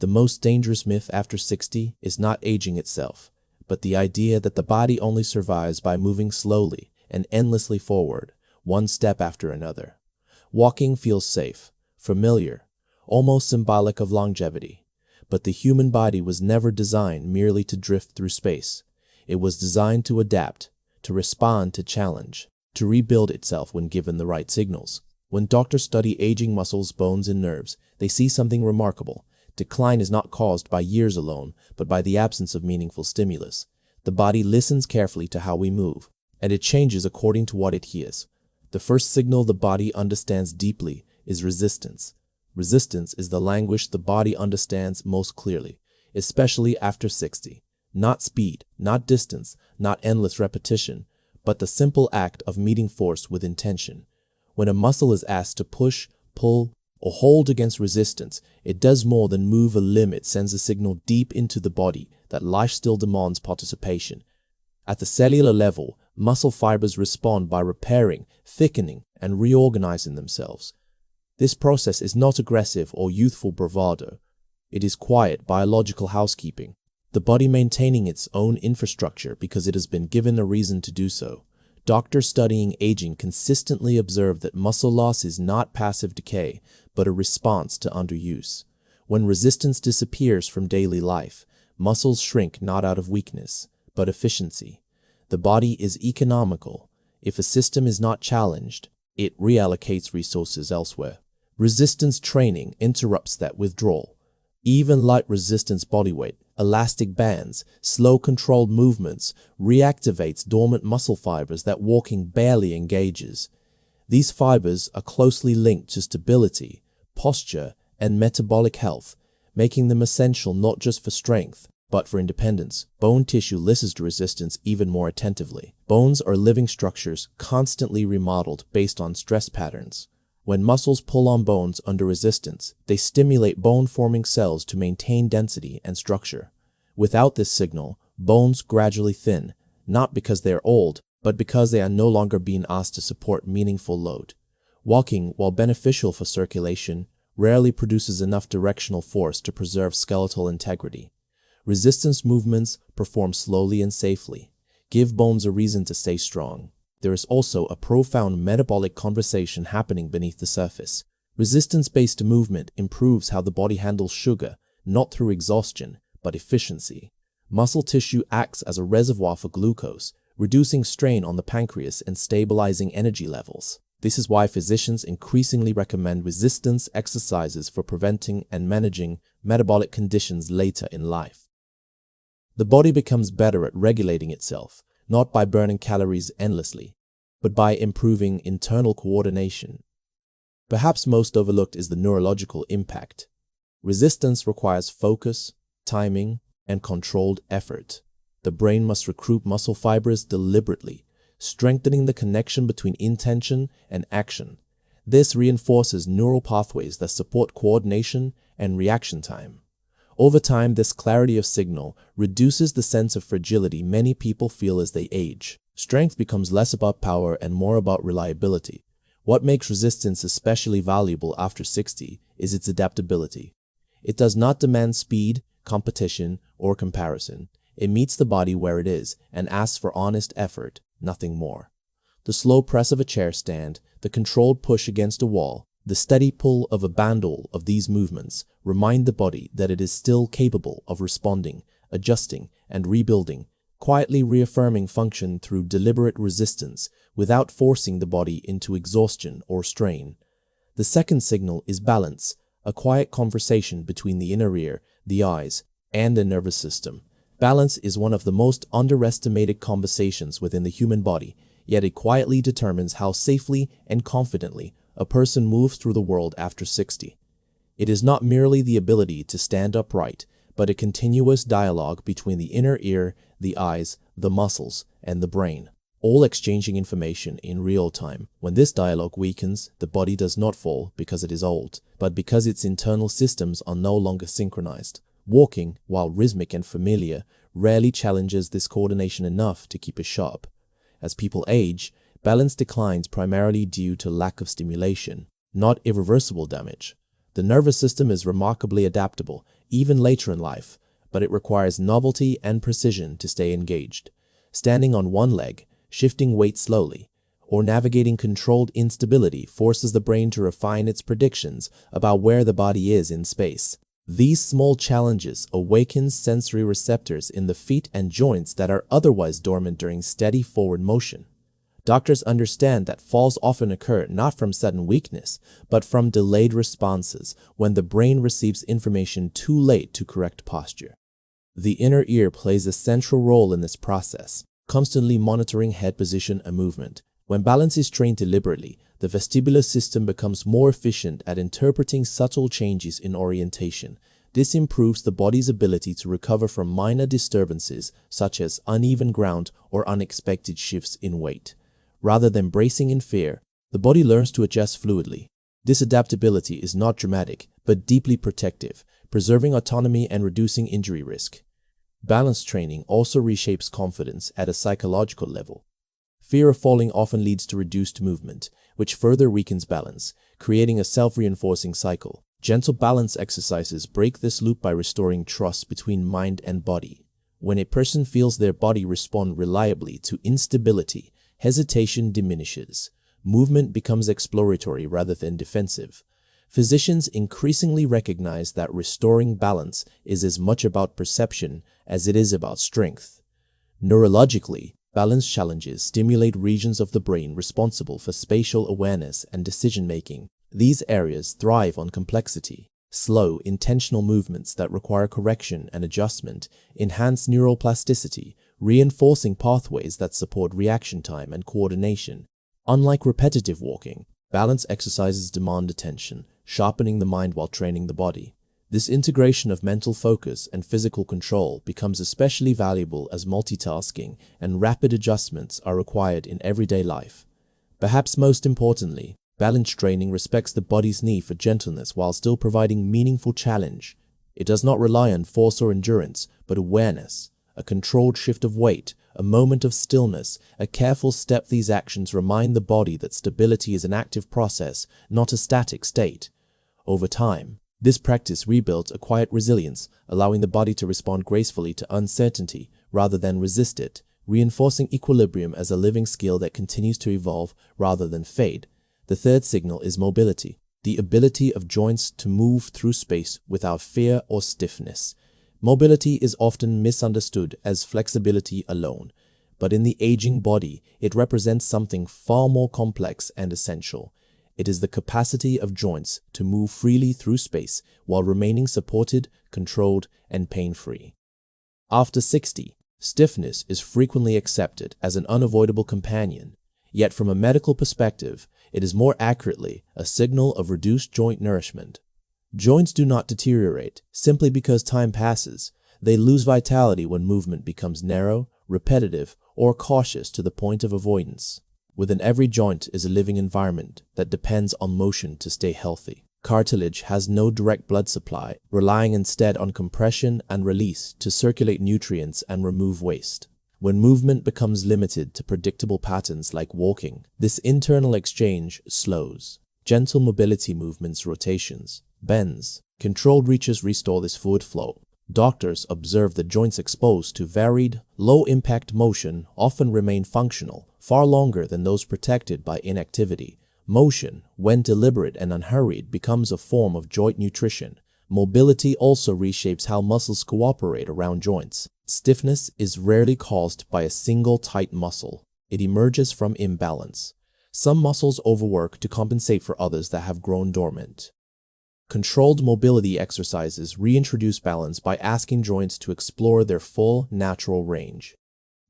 The most dangerous myth after 60 is not aging itself, but the idea that the body only survives by moving slowly and endlessly forward, one step after another. Walking feels safe, familiar, almost symbolic of longevity. But the human body was never designed merely to drift through space. It was designed to adapt, to respond to challenge, to rebuild itself when given the right signals. When doctors study aging muscles, bones, and nerves, they see something remarkable. Decline is not caused by years alone, but by the absence of meaningful stimulus. The body listens carefully to how we move, and it changes according to what it hears. The first signal the body understands deeply is resistance. Resistance is the language the body understands most clearly, especially after 60. Not speed, not distance, not endless repetition, but the simple act of meeting force with intention. When a muscle is asked to push, pull, or hold against resistance, it does more than move a limb. It sends a signal deep into the body that life still demands participation. At the cellular level, muscle fibers respond by repairing, thickening, and reorganizing themselves. This process is not aggressive or youthful bravado. It is quiet biological housekeeping, the body maintaining its own infrastructure because it has been given a reason to do so. Doctors studying aging consistently observe that muscle loss is not passive decay, but a response to underuse. When resistance disappears from daily life, muscles shrink not out of weakness, but efficiency. The body is economical. If a system is not challenged, it reallocates resources elsewhere. Resistance training interrupts that withdrawal. Even light resistance bodyweight, elastic bands, slow controlled movements reactivates dormant muscle fibers that walking barely engages. These fibers are closely linked to stability, posture, and metabolic health, making them essential not just for strength, but for independence. Bone tissue listens to resistance even more attentively. Bones are living structures constantly remodeled based on stress patterns. When muscles pull on bones under resistance, they stimulate bone-forming cells to maintain density and structure. Without this signal, bones gradually thin, not because they are old, but because they are no longer being asked to support meaningful load. Walking, while beneficial for circulation, rarely produces enough directional force to preserve skeletal integrity. Resistance movements perform slowly and safely, give bones a reason to stay strong. There is also a profound metabolic conversation happening beneath the surface. Resistance-based movement improves how the body handles sugar, not through exhaustion, but efficiency. Muscle tissue acts as a reservoir for glucose, reducing strain on the pancreas and stabilizing energy levels. This is why physicians increasingly recommend resistance exercises for preventing and managing metabolic conditions later in life. The body becomes better at regulating itself, not by burning calories endlessly, but by improving internal coordination. Perhaps most overlooked is the neurological impact. Resistance requires focus, timing, and controlled effort. The brain must recruit muscle fibers deliberately, strengthening the connection between intention and action. This reinforces neural pathways that support coordination and reaction time. Over time, this clarity of signal reduces the sense of fragility many people feel as they age. Strength becomes less about power and more about reliability. What makes resistance especially valuable after 60 is its adaptability. It does not demand speed, competition, or comparison. It meets the body where it is and asks for honest effort, nothing more. The slow press of a chair stand, the controlled push against a wall, the steady pull of a bundle of these movements remind the body that it is still capable of responding, adjusting, and rebuilding, quietly reaffirming function through deliberate resistance without forcing the body into exhaustion or strain. The second signal is balance, a quiet conversation between the inner ear, the eyes, and the nervous system. Balance is one of the most underestimated conversations within the human body, yet it quietly determines how safely and confidently a person moves through the world after 60. It is not merely the ability to stand upright, but a continuous dialogue between the inner ear, the eyes, the muscles, and the brain, all exchanging information in real time. When this dialogue weakens, the body does not fall because it is old, but because its internal systems are no longer synchronized. Walking, while rhythmic and familiar, rarely challenges this coordination enough to keep it sharp. As people age, balance declines primarily due to lack of stimulation, not irreversible damage. The nervous system is remarkably adaptable, even later in life, but it requires novelty and precision to stay engaged. Standing on one leg, shifting weight slowly, or navigating controlled instability forces the brain to refine its predictions about where the body is in space. These small challenges awaken sensory receptors in the feet and joints that are otherwise dormant during steady forward motion. Doctors understand that falls often occur not from sudden weakness, but from delayed responses when the brain receives information too late to correct posture. The inner ear plays a central role in this process, constantly monitoring head position and movement. When balance is trained deliberately, the vestibular system becomes more efficient at interpreting subtle changes in orientation. This improves the body's ability to recover from minor disturbances such as uneven ground or unexpected shifts in weight. Rather than bracing in fear, the body learns to adjust fluidly. This adaptability is not dramatic, but deeply protective, preserving autonomy and reducing injury risk. Balance training also reshapes confidence at a psychological level. Fear of falling often leads to reduced movement, which further weakens balance, creating a self-reinforcing cycle. Gentle balance exercises break this loop by restoring trust between mind and body. When a person feels their body respond reliably to instability, hesitation diminishes. Movement becomes exploratory rather than defensive. Physicians increasingly recognize that restoring balance is as much about perception as it is about strength. Neurologically, balance challenges stimulate regions of the brain responsible for spatial awareness and decision-making. These areas thrive on complexity. Slow, intentional movements that require correction and adjustment enhance neural plasticity, reinforcing pathways that support reaction time and coordination. Unlike repetitive walking, balance exercises demand attention, sharpening the mind while training the body. This integration of mental focus and physical control becomes especially valuable as multitasking and rapid adjustments are required in everyday life. Perhaps most importantly, balance training respects the body's need for gentleness while still providing meaningful challenge. It does not rely on force or endurance, but awareness, a controlled shift of weight, a moment of stillness, a careful step. These actions remind the body that stability is an active process, not a static state. Over time, this practice rebuilds a quiet resilience, allowing the body to respond gracefully to uncertainty rather than resist it, reinforcing equilibrium as a living skill that continues to evolve rather than fade. The third signal is mobility, the ability of joints to move through space without fear or stiffness. Mobility is often misunderstood as flexibility alone, but in the aging body, it represents something far more complex and essential. It is the capacity of joints to move freely through space while remaining supported, controlled, and pain-free. After 60, stiffness is frequently accepted as an unavoidable companion, yet from a medical perspective, it is more accurately a signal of reduced joint nourishment. Joints do not deteriorate simply because time passes. They lose vitality when movement becomes narrow, repetitive, or cautious to the point of avoidance. Within every joint is a living environment that depends on motion to stay healthy. Cartilage has no direct blood supply, relying instead on compression and release to circulate nutrients and remove waste. When movement becomes limited to predictable patterns like walking, this internal exchange slows. Gentle mobility movements, rotations, bends, controlled reaches restore this fluid flow. Doctors observe that joints exposed to varied, low-impact motion often remain functional far longer than those protected by inactivity. Motion, when deliberate and unhurried, becomes a form of joint nutrition. Mobility also reshapes how muscles cooperate around joints. Stiffness is rarely caused by a single tight muscle. It emerges from imbalance. Some muscles overwork to compensate for others that have grown dormant. Controlled mobility exercises reintroduce balance by asking joints to explore their full, natural range.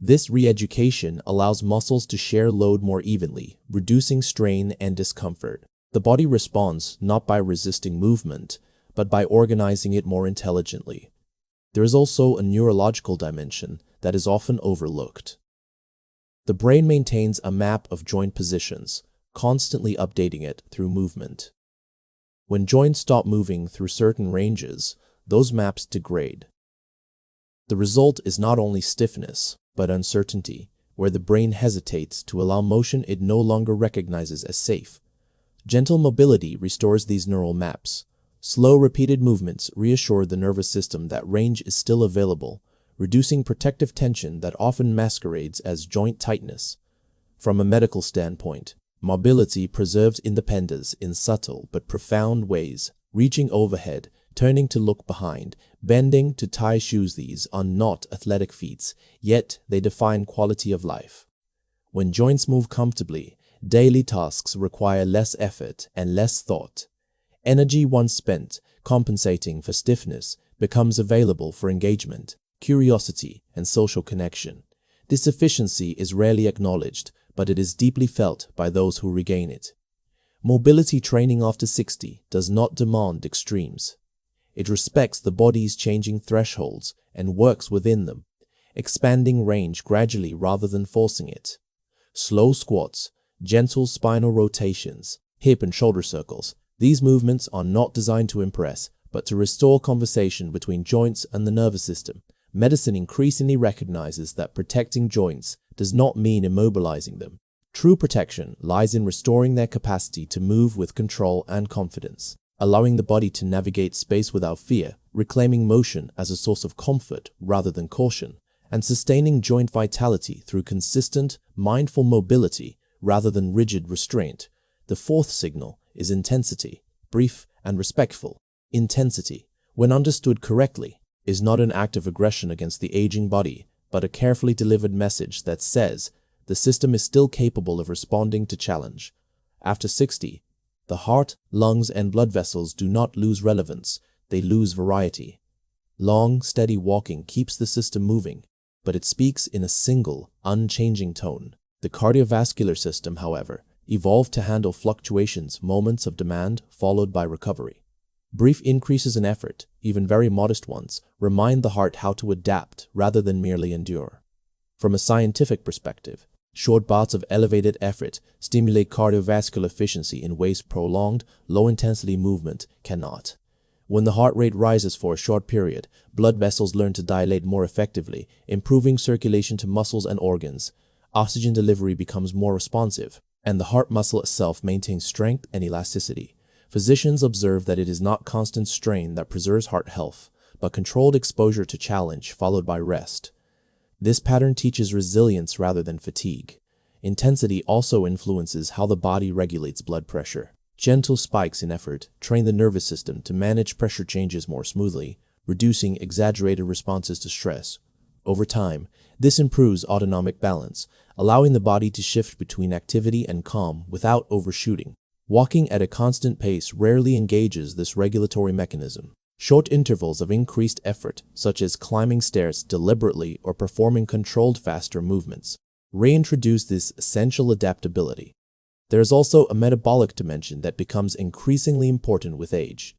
This re-education allows muscles to share load more evenly, reducing strain and discomfort. The body responds not by resisting movement, but by organizing it more intelligently. There is also a neurological dimension that is often overlooked. The brain maintains a map of joint positions, constantly updating it through movement. When joints stop moving through certain ranges, those maps degrade. The result is not only stiffness, but uncertainty, where the brain hesitates to allow motion it no longer recognizes as safe. Gentle mobility restores these neural maps. Slow, repeated movements reassure the nervous system that range is still available, reducing protective tension that often masquerades as joint tightness. From a medical standpoint, mobility preserves independence in subtle but profound ways. Reaching overhead, turning to look behind, bending to tie shoes, these are not athletic feats, yet they define quality of life. When joints move comfortably, daily tasks require less effort and less thought. Energy once spent compensating for stiffness becomes available for engagement, curiosity, and social connection. This efficiency is rarely acknowledged, but it is deeply felt by those who regain it. Mobility training after 60 does not demand extremes. It respects the body's changing thresholds and works within them, expanding range gradually rather than forcing it. Slow squats, gentle spinal rotations, hip and shoulder circles. These movements are not designed to impress, but to restore conversation between joints and the nervous system. Medicine increasingly recognizes that protecting joints does not mean immobilizing them. True protection lies in restoring their capacity to move with control and confidence, allowing the body to navigate space without fear, reclaiming motion as a source of comfort rather than caution, and sustaining joint vitality through consistent, mindful mobility rather than rigid restraint. The fourth signal is intensity, brief and respectful. Intensity, when understood correctly, is not an act of aggression against the aging body, but a carefully delivered message that says the system is still capable of responding to challenge. After 60, the heart, lungs, and blood vessels do not lose relevance, they lose variety. Long, steady walking keeps the system moving, but it speaks in a single, unchanging tone. The cardiovascular system, however, evolved to handle fluctuations, moments of demand followed by recovery. Brief increases in effort, even very modest ones, remind the heart how to adapt rather than merely endure. From a scientific perspective, short bouts of elevated effort stimulate cardiovascular efficiency in ways prolonged, low-intensity movement cannot. When the heart rate rises for a short period, blood vessels learn to dilate more effectively, improving circulation to muscles and organs. Oxygen delivery becomes more responsive, and the heart muscle itself maintains strength and elasticity. Physicians observe that it is not constant strain that preserves heart health, but controlled exposure to challenge followed by rest. This pattern teaches resilience rather than fatigue. Intensity also influences how the body regulates blood pressure. Gentle spikes in effort train the nervous system to manage pressure changes more smoothly, reducing exaggerated responses to stress. Over time, this improves autonomic balance, allowing the body to shift between activity and calm without overshooting. Walking at a constant pace rarely engages this regulatory mechanism. Short intervals of increased effort, such as climbing stairs deliberately or performing controlled faster movements, reintroduce this essential adaptability. There is also a metabolic dimension that becomes increasingly important with age.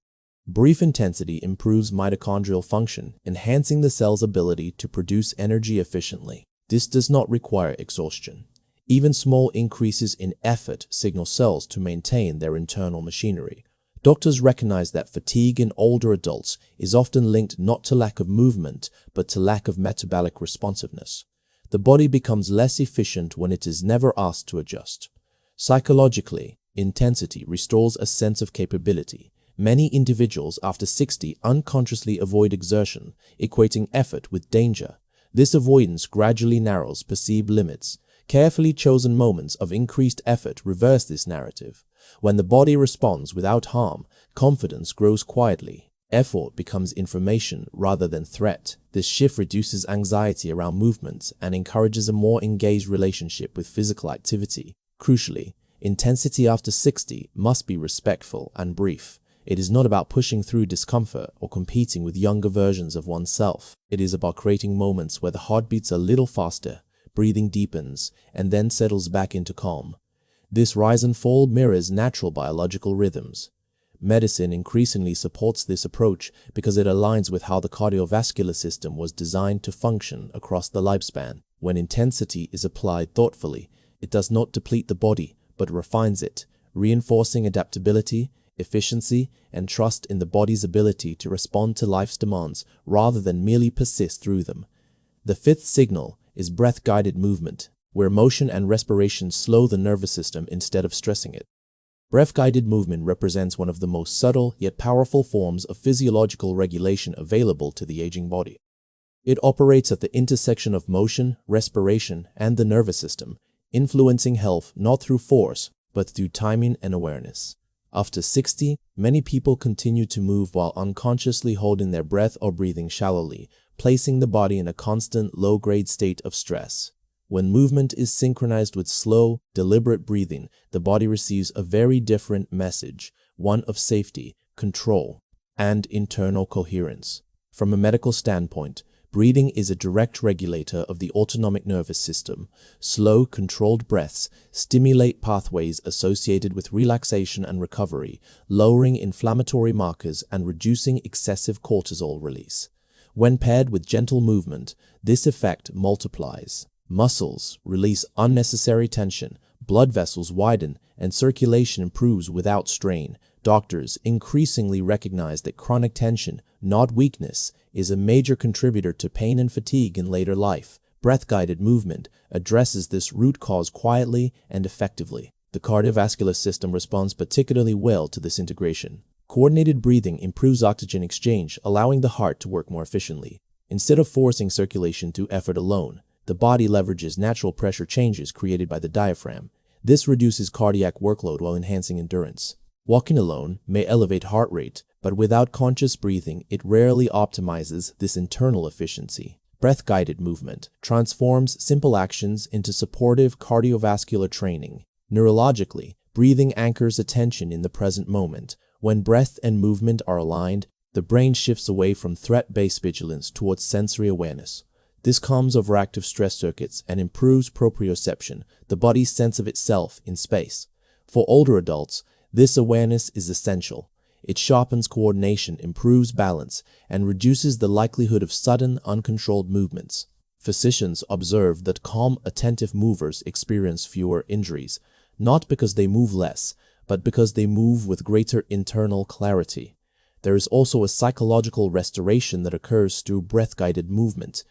Brief intensity improves mitochondrial function, enhancing the cell's ability to produce energy efficiently. This does not require exhaustion. Even small increases in effort signal cells to maintain their internal machinery. Doctors recognize that fatigue in older adults is often linked not to lack of movement, but to lack of metabolic responsiveness. The body becomes less efficient when it is never asked to adjust. Psychologically, intensity restores a sense of capability. Many individuals after 60 unconsciously avoid exertion, equating effort with danger. This avoidance gradually narrows perceived limits. Carefully chosen moments of increased effort reverse this narrative. When the body responds without harm, confidence grows quietly. Effort becomes information rather than threat. This shift reduces anxiety around movements and encourages a more engaged relationship with physical activity. Crucially, intensity after 60 must be respectful and brief. It is not about pushing through discomfort or competing with younger versions of oneself. It is about creating moments where the heart beats a little faster, breathing deepens, and then settles back into calm. This rise and fall mirrors natural biological rhythms. Medicine increasingly supports this approach because it aligns with how the cardiovascular system was designed to function across the lifespan. When intensity is applied thoughtfully, it does not deplete the body, but refines it, reinforcing adaptability, efficiency, and trust in the body's ability to respond to life's demands rather than merely persist through them. The fifth signal is breath-guided movement, where motion and respiration slow the nervous system instead of stressing it. Breath-guided movement represents one of the most subtle yet powerful forms of physiological regulation available to the aging body. It operates at the intersection of motion, respiration, and the nervous system, influencing health not through force, but through timing and awareness. After 60, many people continue to move while unconsciously holding their breath or breathing shallowly, placing the body in a constant low-grade state of stress. When movement is synchronized with slow, deliberate breathing, the body receives a very different message, one of safety, control, and internal coherence. From a medical standpoint, breathing is a direct regulator of the autonomic nervous system. Slow, controlled breaths stimulate pathways associated with relaxation and recovery, lowering inflammatory markers and reducing excessive cortisol release. When paired with gentle movement, this effect multiplies. Muscles release unnecessary tension, blood vessels widen, and circulation improves without strain. Doctors increasingly recognize that chronic tension, not weakness, is a major contributor to pain and fatigue in later life. Breath-guided movement addresses this root cause quietly and effectively. The cardiovascular system responds particularly well to this integration. Coordinated breathing improves oxygen exchange, allowing the heart to work more efficiently. Instead of forcing circulation through effort alone, the body leverages natural pressure changes created by the diaphragm. This reduces cardiac workload while enhancing endurance. Walking alone may elevate heart rate, but without conscious breathing, it rarely optimizes this internal efficiency. Breath-guided movement transforms simple actions into supportive cardiovascular training. Neurologically, breathing anchors attention in the present moment. When breath and movement are aligned, the brain shifts away from threat-based vigilance towards sensory awareness. This calms overactive stress circuits and improves proprioception, the body's sense of itself in space. For older adults, this awareness is essential. It sharpens coordination, improves balance, and reduces the likelihood of sudden, uncontrolled movements. Physicians observe that calm, attentive movers experience fewer injuries, not because they move less, but because they move with greater internal clarity. There is also a psychological restoration that occurs through breath-guided movement.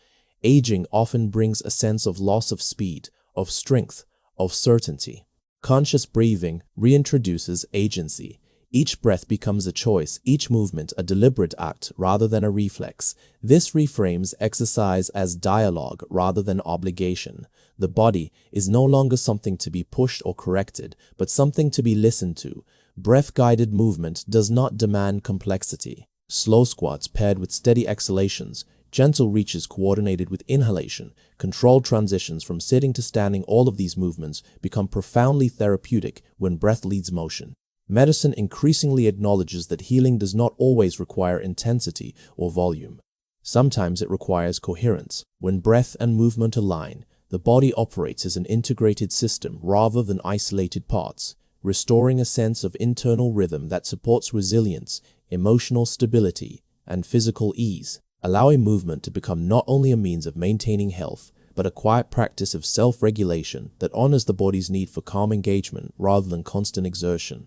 Aging often brings a sense of loss of speed, of strength, of certainty. Conscious breathing reintroduces agency. Each breath becomes a choice, each movement a deliberate act rather than a reflex. This reframes exercise as dialogue rather than obligation. The body is no longer something to be pushed or corrected, but something to be listened to. Breath-guided movement does not demand complexity. Slow squats paired with steady exhalations, gentle reaches coordinated with inhalation, controlled transitions from sitting to standing, all of these movements become profoundly therapeutic when breath leads motion. Medicine increasingly acknowledges that healing does not always require intensity or volume. Sometimes it requires coherence. When breath and movement align, the body operates as an integrated system rather than isolated parts, restoring a sense of internal rhythm that supports resilience, emotional stability, and physical ease. Allowing movement to become not only a means of maintaining health, but a quiet practice of self-regulation that honors the body's need for calm engagement rather than constant exertion.